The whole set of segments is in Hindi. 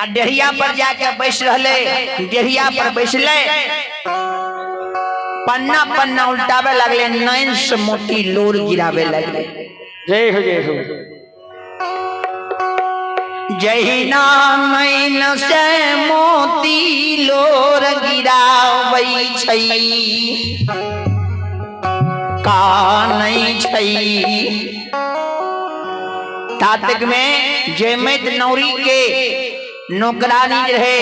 डेढ़िया पर जाके बैस रहले, डेढ़िया पर बैसले, पन्ना पन्ना उल्टावे लगले, नैन से मोती लोर गिरावे लगले। जय हो जय हो। जहिना नैन से मोती लोर गिरावै छै, का नहीं छै। तातक में जयमत नौरी के नौकरानी रहे,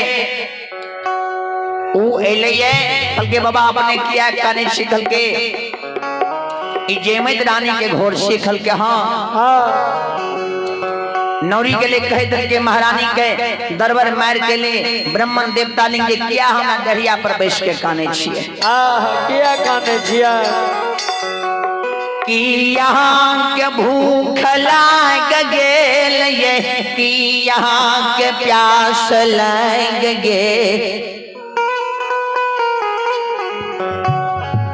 वो एलिए के बाबा अपने किया काने सीखल के, जयमत रानी के घोर सीखल के। हाँ नौरी के लिए कहे दर के महारानी के दरबार मार के लिए ब्राह्मण देवता लिंग किया हम डरिया पर बैठ के काने छिए। किया काने छिया कि यहाँ के भूख लाग गेल ये, कि यहाँ के प्यास लाग गे।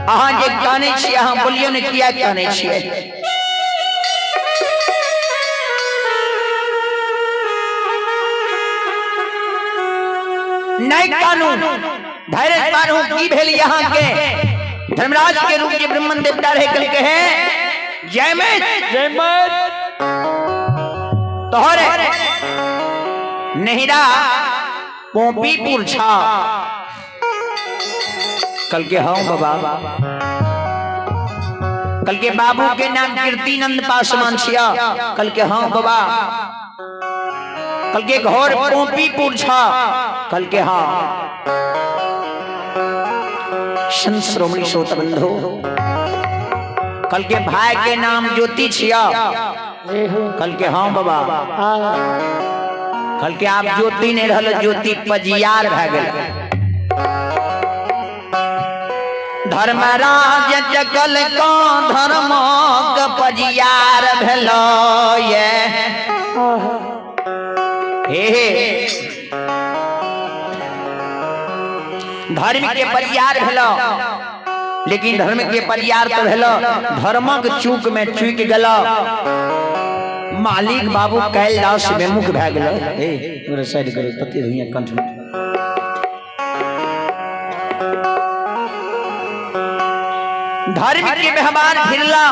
अहाँ जे काने छिए अहाँ बोलियो ने किया काने छिए। नहीं कानून धैर्य मानू की भेल यहाँ के धर्मराज के रूप के ब्राह्मण देवता रहे कल के हैं जयमत जयमत तोहरे नेहरा पोपीपुर छा कल के हाँ बाबा, कल के बाबू के नाम कीर्तिनंद पासवान छिया। कल के हाँ बाबा, कल के घोर पोपीपुर छा। कल के हाँ संत श्रोमणी श्रोत बंधु, कल के भाई के नाम ज्योति छिया। कल के हाँ बाबा, कल के आप ज्योति नहीं रहल, ज्योति पजियार भए गेल। धर्मराज जकल को धर्मक पजियार भेलो ये। हे धर्म के परियार भेलो, लेकिन धर्म के परियार तो भेलो, धर्मक चूक में चूक गेलो। मालिक बाबू कैलाश में मुख भए गेलो। ए तोरा साइड करो तते धुइया कंठ में। धर्म के मेहमान फिरला,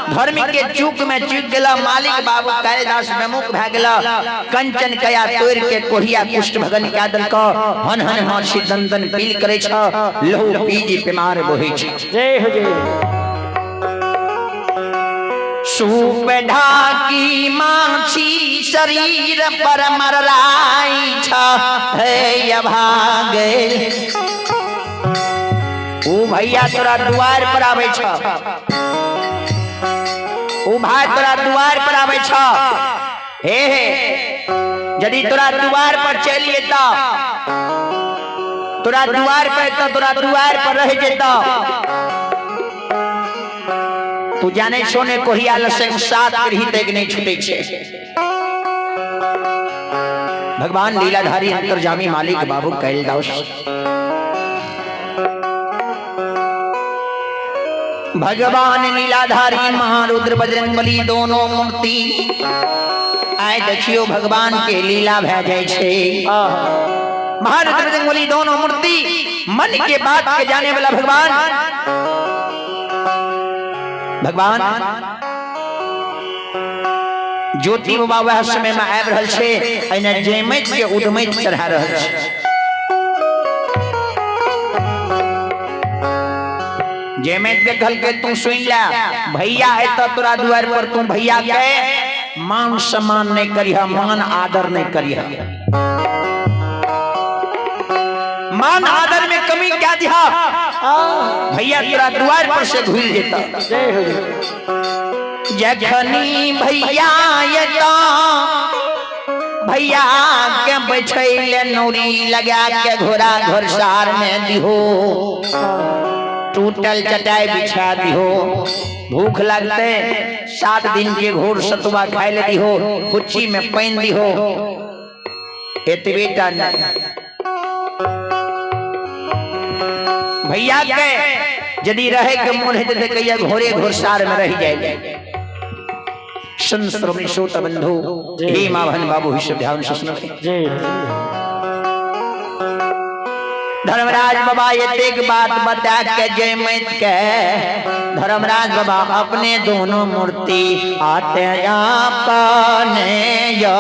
धर्म के चूक में चूक गेला। मालिक बाबू कैलाश में मुख भए गेला। कंचन कया तोड़ के कोढ़िया कुष्ठ भगन के दल को हन हन माछी दंदन पील करे छ, लहू पीजी बीमार बोहे छ। जय हो जय। सूप ढाकी माछी शरीर पर मरराई छ, हे भागे। ओ भैया तोरा द्वार पर आवे छ, ओ भाई तोरा द्वार पर आवे छ। हे यदि तोरा द्वार पर चलिए तो तोरा द्वार पर तो तोरा द्वार पर रह जेता। तू जाने सोने कोहिया लसन सात पीढ़ी तक नहीं छूटे छे। भगवान लीलाधारी अंतर्जामी मालिक बाबू कैलाश, भगवान लीलाधारी महारुद्र बजरंगबली दोनों मूर्ति आए देखियो भगवान के लीला भै जाय छे। महारुद्र बजरंगबली दोनों मूर्ति मन के बात के जाने वाला भगवान। भगवान ज्योति बाबा वह समय में आबि रहल छे, एने जयमत के उद्मत चढ़ा रहल छे। जयमत के कहल के तू सुन ला, भैया है तो तोरा द्वार पर तू भैया के मान सम्मान नहीं करिहा, मान आदर नहीं करिहा। मान आदर में कमी क्या दिहा, भैया तोरा द्वार पर से घुल जेता। जखनी भैया ये तो भैया के बैठैले नौरी लगा के घोड़ा घोड़सार में दिहो, टूटल चटाई बिछा दिहो। भूख लगते 7 दिन के घोर सतुआ खाए ले दिहो, कुच्ची में पानी दिहो। एतबेटा नहीं भैया के यदि रहे के मन है तो कहिया घोरे घोड़सार में रह जाए। संत श्रोमणी श्रोत बंधु हे मां बहन बाबू विश्व ध्यान सुन। धर्मराज बाबा ये एक बात बता के जय मैत के धर्मराज बाबा अपने दोनों मूर्ति आते अपने यो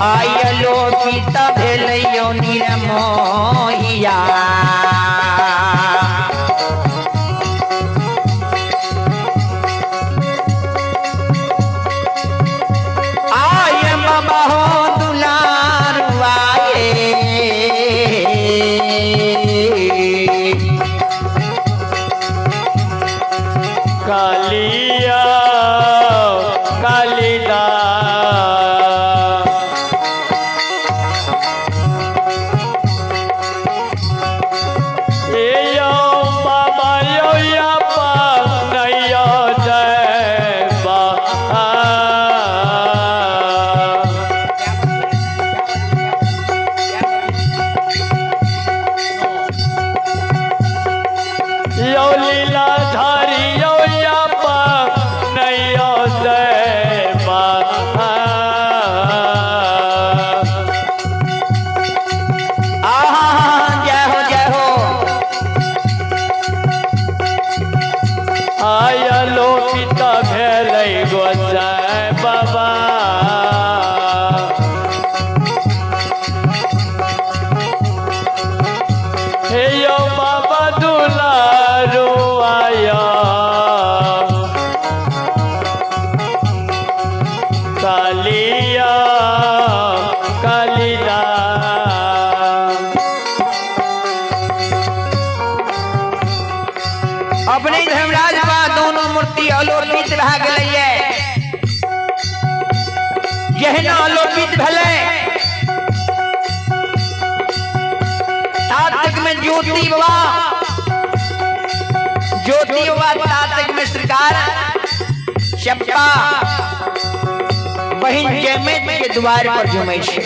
आयलो पिता भेलयो निरमोहिया आय बाबा हो दुलारुआए कालिया कालिदा अपने धर्मराज बा दोनों मूर्ति अलोपित भा गए यह अलोपित भले तात्विक में ज्योति बाबा तात्विक में श्रृंगार चप्पा बहन जयमेत के द्वार पर जुमै छे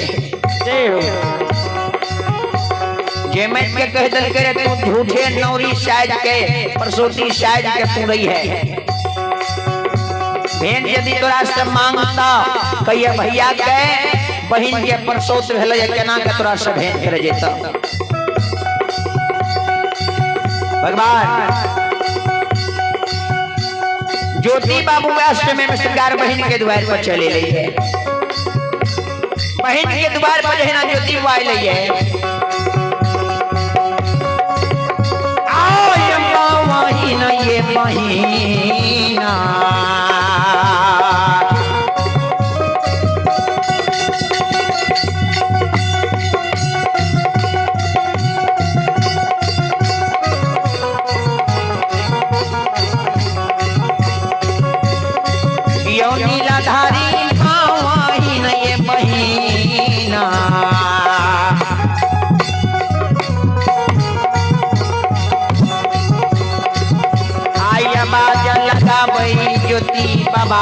जयमेत के कह दल करे तू झूठे नौरी साज के परसोती साज के तू रही है बहन यदि तोरा से मांगता कहिए भैया के बहन के परसोत भेल केना के तोरा से भेंट करे जेता भगवान ज्योति बाबू अष्टमी में श्रृंगार बहन के द्वार पर चले रही है बहन के द्वार पर जहना ज्योति बुआई लई है महीना ये महीना यो नीलाधारी महीना ये महीना ज्योति बाबा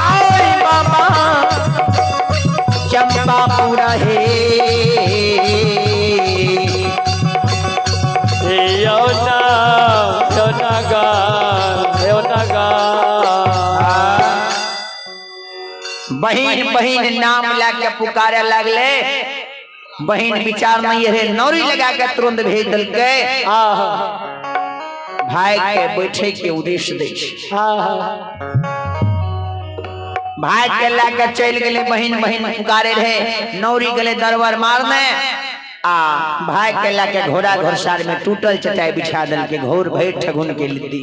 आए बाबा चंपापुर है बहन बहन नाम लाके पुकारे लगले बहन विचार नहीं रहे नौरी लगा के तुरंत भेज दल के भाई के बैठे के उद्देश्य दे भाई के लाके चल गए बहन बहन पुकारे रहे नौरी गले दरबार मारने आ भाई के लाके घोड़ा घोड़सार में टूटल चटाई बिछा दल के घोर भय ठगुन के लिद्दी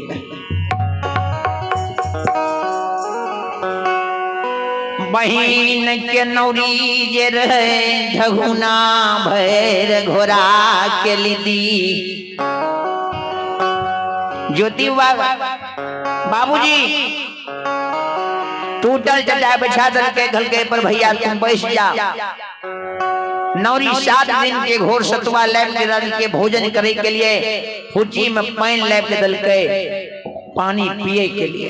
बहिन के नौरी जे रहे झगुना भैर घोड़ा के लिदी। ज्योति बाबूजी टूटल चटाई बिछा दल के घल के पर भैया तुम बैठ जा। नौरी 7 दिन के घोर सतुआ लैब के दल के भोजन करे के लिए फुची में पानी लैब के दल के पानी पिए के लिए।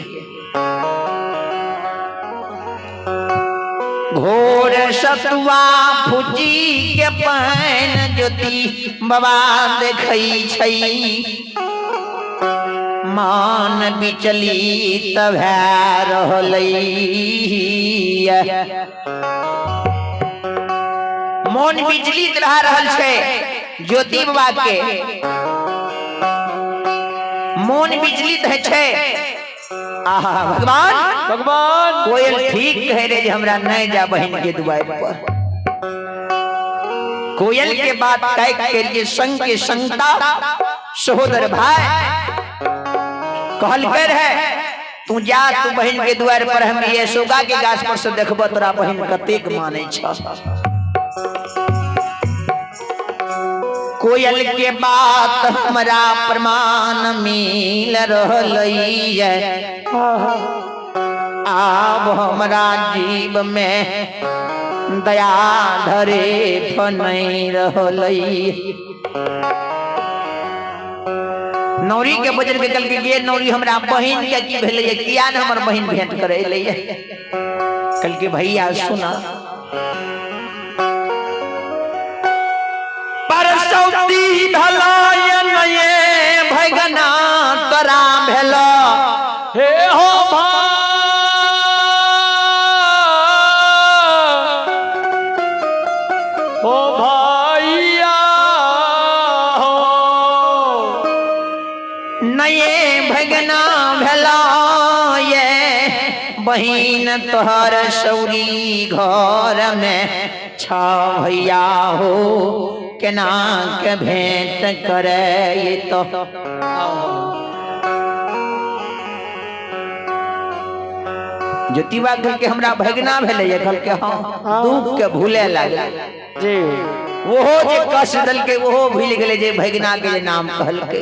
घोर सतुआ फुची के पान ज्योति बाबा देखई छई। मान बिचली तब मन विचलित रह रहल छे ज्योति बाबा के मन विचलित है छे। आहा भगवान भगवान कोयल ठीक कह रहे हमरा नहीं जा बहन के दुआर पर। कोयल के बात कह के लिए संग के संगता सहोदर भाई कहल कर है तू जा तू बहन के द्वार पर हम ये सोगा के गाछ पर से देखब तोरा बहन कतेक माने छ। कोयल के बात हमरा प्रमाण मिल रहलई है। आब हमरा जीव में दया धरे फनै रहलई। नौरी के बजर के कल के गे नौरी हमरा बहन के की भेलै किया न हमर बहन भेंट करे लैया। कल के भैया सुना परसौती भलाय नये भगना तोरा भेला हे हो भैया हो नये भगना भेला ये बहिन तोहर सौरी घर में छ भैया हो केना के भेंट करे तो। ज्योतिबा घर के हमरा भगना भेले घर के हाँ दुख के भूले लागे जी। वो जे कष्ट दल के वो भूल गेले जे भगना के नाम कहल के।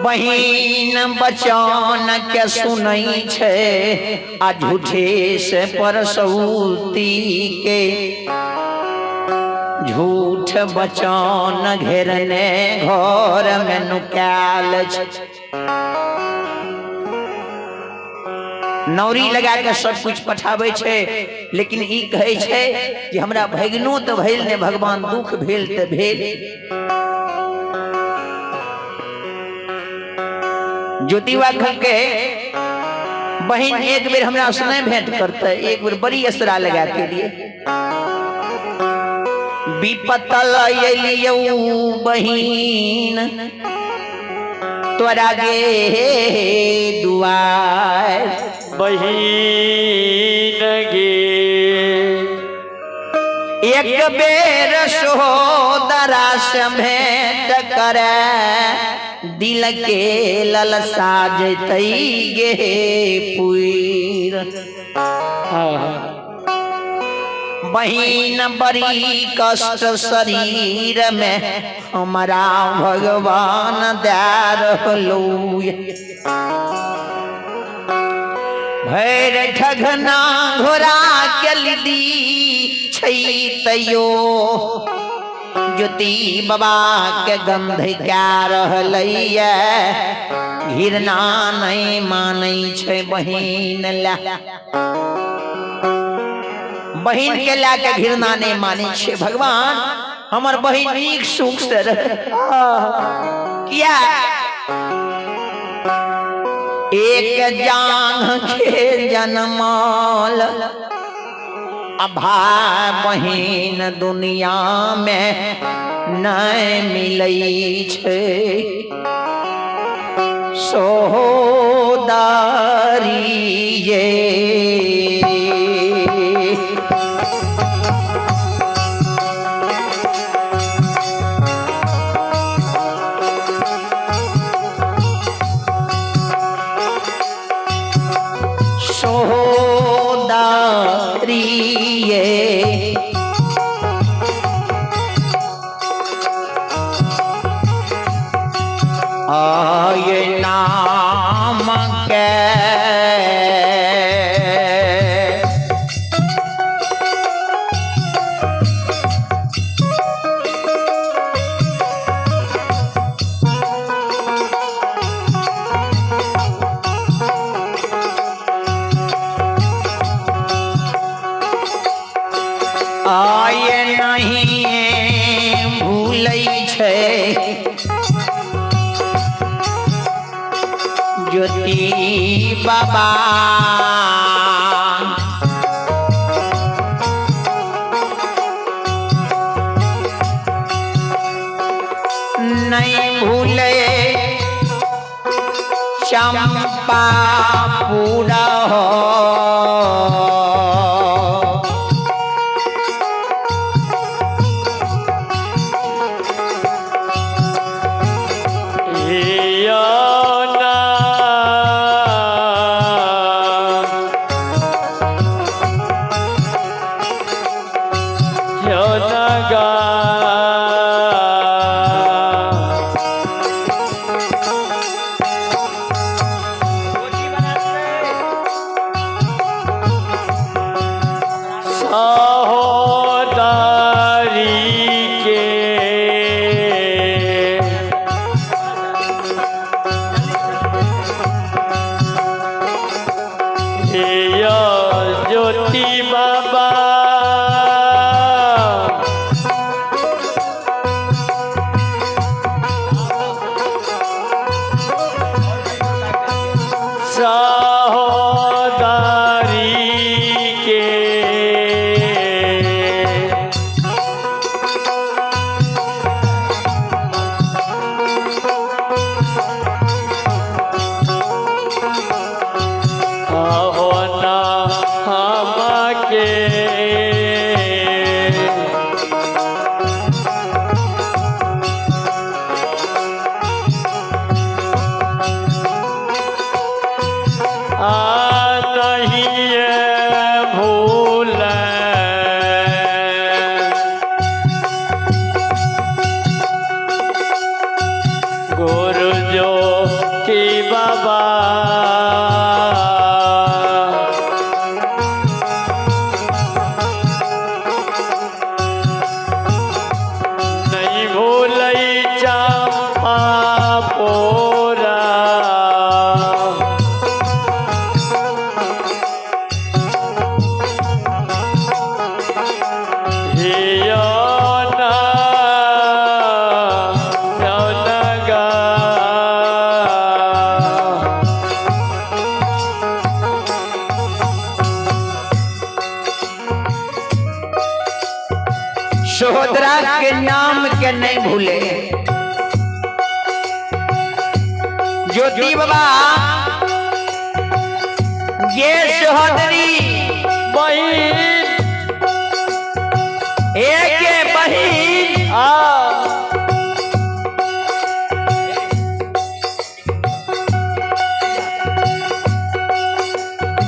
बहिन बचन के सुनई छे आ झूठे से परसौती के। झूठ बचन घेरने घर में नुकाल छे। नौरी लगा के सब कुछ पठावे छे लेकिन ई कहे छे कि हमरा भगनो तो भेल ने भगवान दुख भेल ते भेल। ज्योतिबा घर के बहन एक बेर हमरा सुने भेंट करते एक बेर बड़ी असरा लगा के लिए। विपतल अलियौ बहिन तोरा गे दुआर। बहिन गे एक बेर सोदरा से भेंट करे दिल के ललसा जतई गे पुईर। बहिन बड़ी कष्ट शरीर में हमारा भगवान दे रहलो। भैर ठगना घोड़ा के लिदी छई तैयो। ज्योति बाबा के गंध क्या रहलैया घिरना नहीं मानै छै बहिन ला। बहिन के ला के घिरना नहीं मानै छै। भगवान हमर बहिन नीक सुख से रहे किया एक जान के जन्माल। भाई बहिन दुनिया में नहीं मिलई छे सोदारी ये। सोदारी ये आये नाम के आये नहीं भूलै छै ज्योति बाबा नहीं भूले चंपा पूरा हो ज्योति बाबा सहोदरी के गुरु ज्योति बाबा नहीं भूलई चंपा पोरा सोहदरा के नाम के नहीं भूले ज्योति बाबा ये सोहदरी बहिन एक बहिन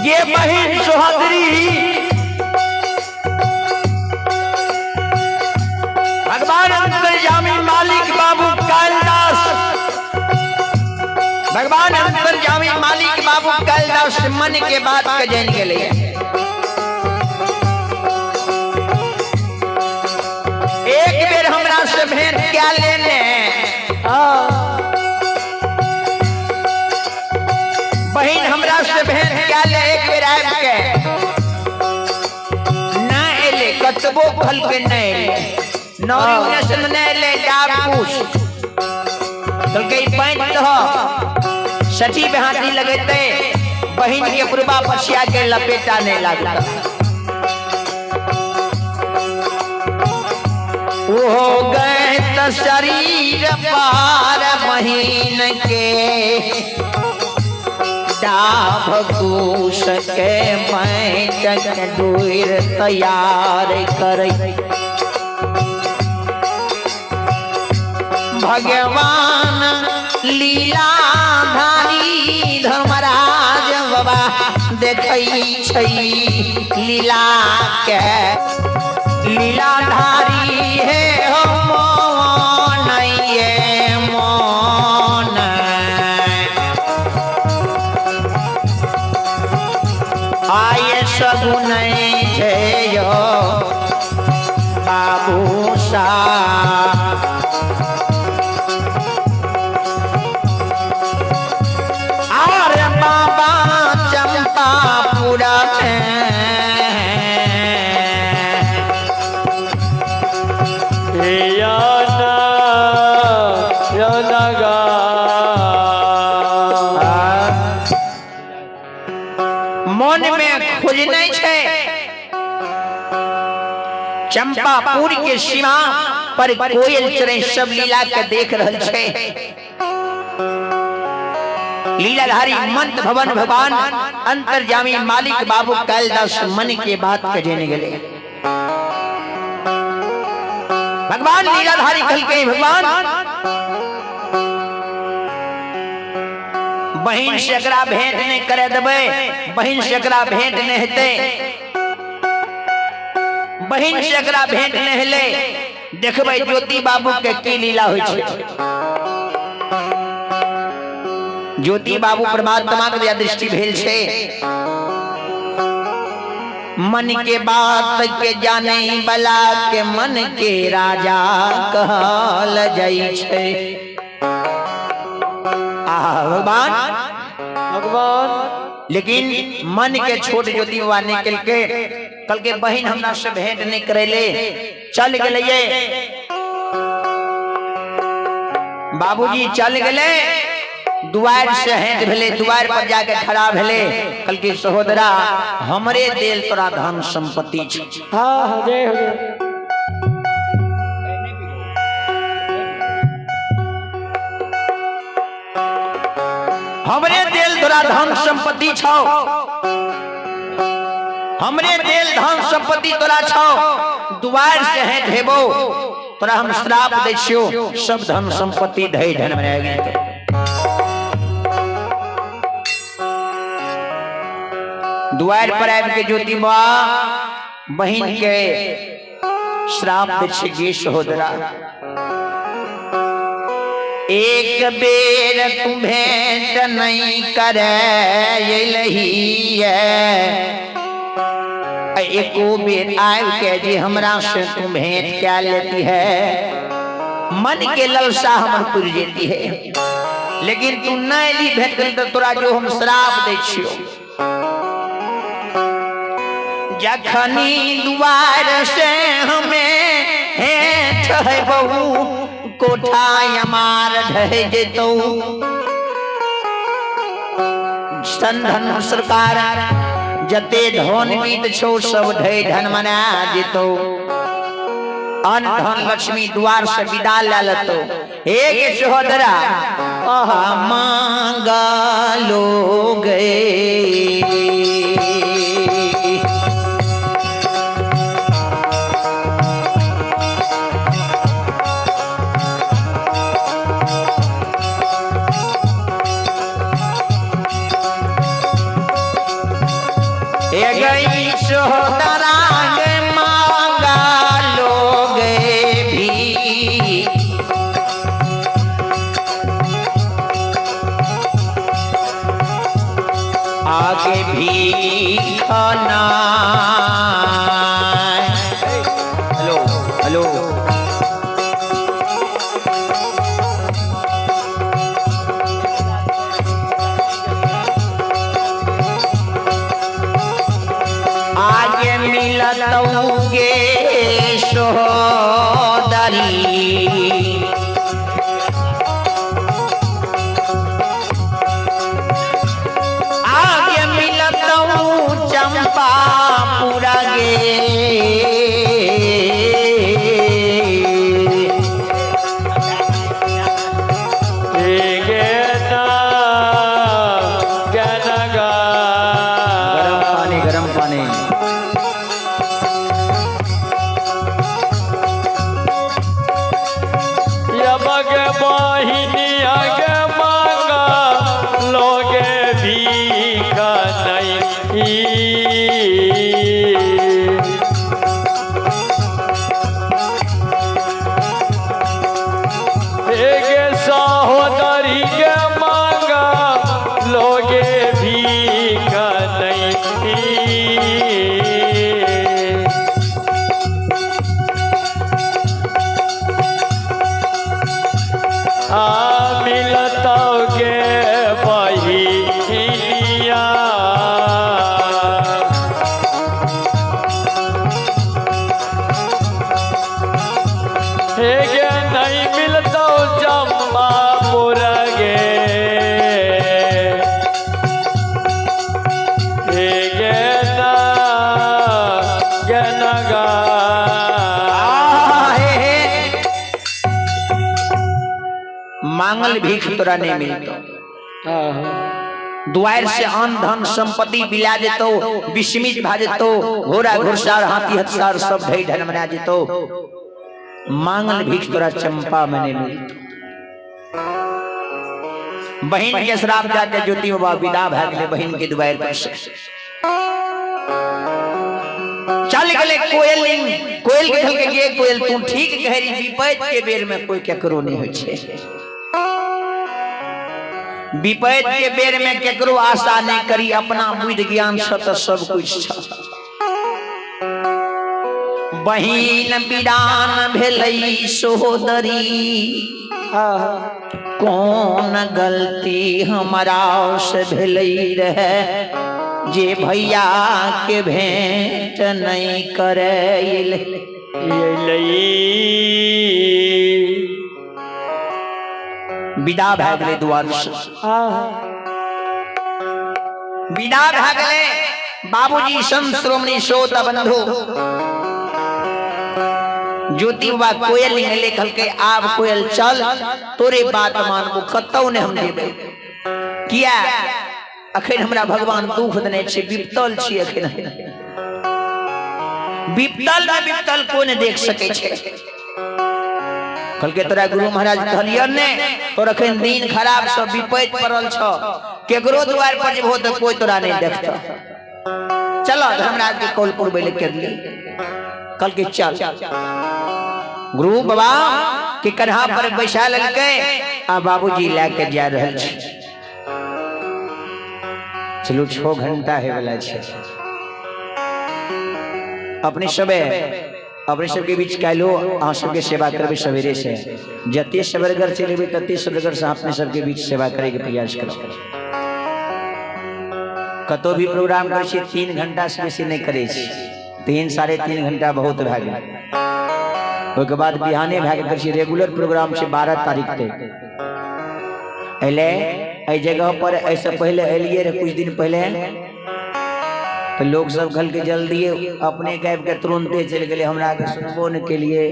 ये बहिन सोहदरी भगवान अंतर्यामी मालिक बाबू कैलाश भगवान अंतर्यामी मालिक बाबू कैलाश मन के बात के जान के लिए एक बेर हमरा से भेंट क्या लेने बहिन हमरा से भेंट क्या ले एक बेर आब के ना एले कतबो फल के नहीं नौरी उन्हें नहीं ले डाब पूछ तो कई पैंट हो सची पे हाथी लगते बहिन के पूर्वा पछिया के लपेटा नहीं लगता वो गए तो शरीर पार महीन के डाब पूछ के पैंट दूर तैयार कर भगवान लीलाधारी धर्मराज रूपवा देखई छै लीला के लीलाधारी है हो मोहन ये मोहन आये सगुन छै बाबू सा मन में खोजने छे चंपापुर के सीमा पर कोयल चरे सब लीला के देख रहल छे लीलाधारी मंत्र भवन भगवान अंतर्यामी मालिक बाबू कैलाश मन के बात कहे गए भगवान लीलाधारी कल के भगवान बहिन से एकरा भेंट नहीं करे देबे बहिन से एकरा भेंट नहीं हेते बहिन से एकरा भेंट नहीं हेले देखबे ज्योति बाबू के की लीला होय छै ज्योति बाबू परमात्मा के दृष्टि भेल छे मन के बात के जाने वाला के मन के राजा कहल जाई छे भगवान भगवान लेकिन मन के छोट ज्योति बाबा निकल के कल के बहन हमरा से भेंट नहीं करेले चल गए बाबूजी चल गए दुआर से हेट भेले दुआर पर जाके खड़ा भेले कल के सहोदरा हमरे दिल तोरा धन संपत्ति छै हाँ जय हो जय हमरे दिल तोरा धन संपत्ति छौ हमरे दिल धन संपत्ति तोरा छौ दुआर से है ढेबो तोरा हम श्राप दै छियो सब धन संपत्ति धै धन में आ गई दुआर पर आबि के ज्योति बा बहिन के श्राप दै छै गे सहोदरा एक बेर तू भेंट नहीं करे एको बेर आय के जी हमरा से तू भेंट क्या लेती है मन के ललसा हमर पुर जेती है लेकिन तू नहीं ली भेंट करी तो तोरा जो हम श्राप दै छियो जखनी दुआर से हमें हेठ है बहू कोठा हमार ढह जेतो संधन सरकार जते धन मीत छो सब ढह धन मना जेतो अन धन लक्ष्मी द्वार से विदा ले लतो हे के सहोदरा मांगा लो गए गई सहोदरा मांगा लोगे भी आगे भी खाना हेलो हेलो आगे मिलतौगे सहोदरी आगे मिलतौ चंपापुर गरम पानी यमग बहिनी अग मांगा लोगे भीख एक सहोदरी के मांगा लोगे भीख नहीं। मिलता के बहिनिया हेगे नहीं मिलता जम्मापुर गे हेगे ना गनगा मांगल भीख तोरा नहीं मिलतो, द्वार से अन्न धन संपत्ति बिला जेतो, विस्मित भा जेतो, घोड़ा घुड़सार हाथी हथियार सब ढई ढन बना जेतो। मांगल भीख तोरा चंपा में नहीं मिलतो। बहन के श्राप जाके ज्योति बाबा विदा भाग ले बहन के द्वार पर से चल गले कोयल कोयल के ढल के कोयल तू ठीक कहरी विपैत के बेर में कोई केकरो नहीं होय छे। विपैत के बेर में केकरो आशा नहीं करी, अपना बुद्धि ज्ञान से सब कुछ छ। बहिन बिदान भेलई सोदरी कौन गलती हमारा से भेलई रहे, जे भैया के भेंट नहीं करे। विदा भए गेलै द्वार से, विदा भए गेलै। बाबूजी संत श्रोमणी श्रोत बंधु ज्योति बाबा कोयल ले कहलकै आब कोयल चल तोरे बात मानबो, कतौ ने हम जेबै। किया अखन हमरा भगवान दुख देने छै, विपतल छी अखन। विपतल में विपतल कोई देख सकै छै। कहलकै तोरा गुरु महाराज कहलियन ने तोर अखन दिन खराब सब विपैत पड़ल छ, केकरो द्वार पर जेबो त कोई तोरा नहीं देखता। चल धर्मराज के कौल पुरबै ले कर ली। कहलकै चल। गुरु बाबा के कन्हा पर बैसा लेलकै आ बाबूजी लेके जा रहल छै। चलो 6 घंटा है वाला छै। अपने सबके बीच कालो अहाँ सबके सेवा करबे सवेरे से, जते सबरगर चलेबे तते सबरगर से अपने सबके बीच सेवा करे के प्रयास करो। कतो भी प्रोग्राम करे छी 3 घंटा से बेसी नहीं करे छी, 3 साढ़े 3 घंटा बहुत भए गेल। ओके बाद बिहाने भए गेल छी रेगुलर प्रोग्राम से 12 तारीख तक। एले एहि जगह पर ऐसे पहले एलिए रे कुछ दिन पहले तो लोग सब घल के जल्दी अपने गायब के तुरंते चल गए, हमरा के सुनबो न के लिए।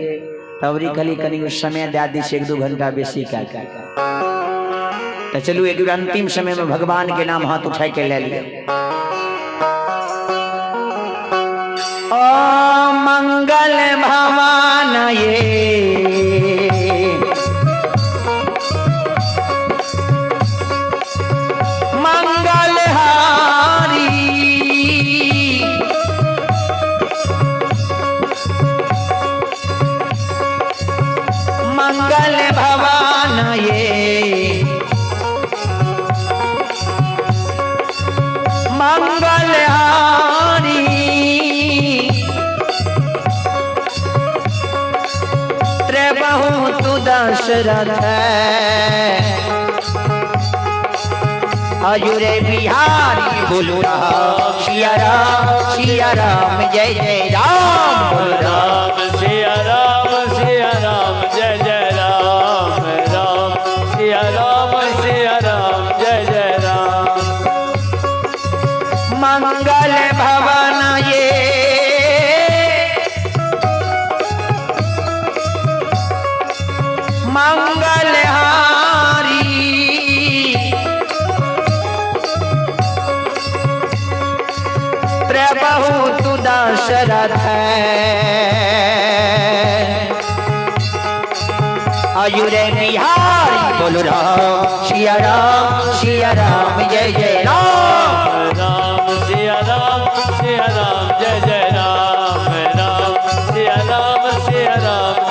तबरी खली कनी समय दे दी 1-2 घंटा बेसी का। तो चलू एक अंतिम समय में भगवान के नाम हाथ उठा के ले लिया। ओ मंगल भवन ये मंगल भवन ये मंगल हारी त्रिबहु तु दशरथ अजुरे बिहारी बोलो राम सिया राम जय जय राम। बोलो राम सिया राम जय जय राम, राम सिया राम जय जय राम। मंगल भवन ये मंगल हारी प्रभु तु दशरथ अजुरे बिहारी बोलो राम सिया राम जय जय राम। राम सिया राम सिया राम जय जय राम राम सिया राम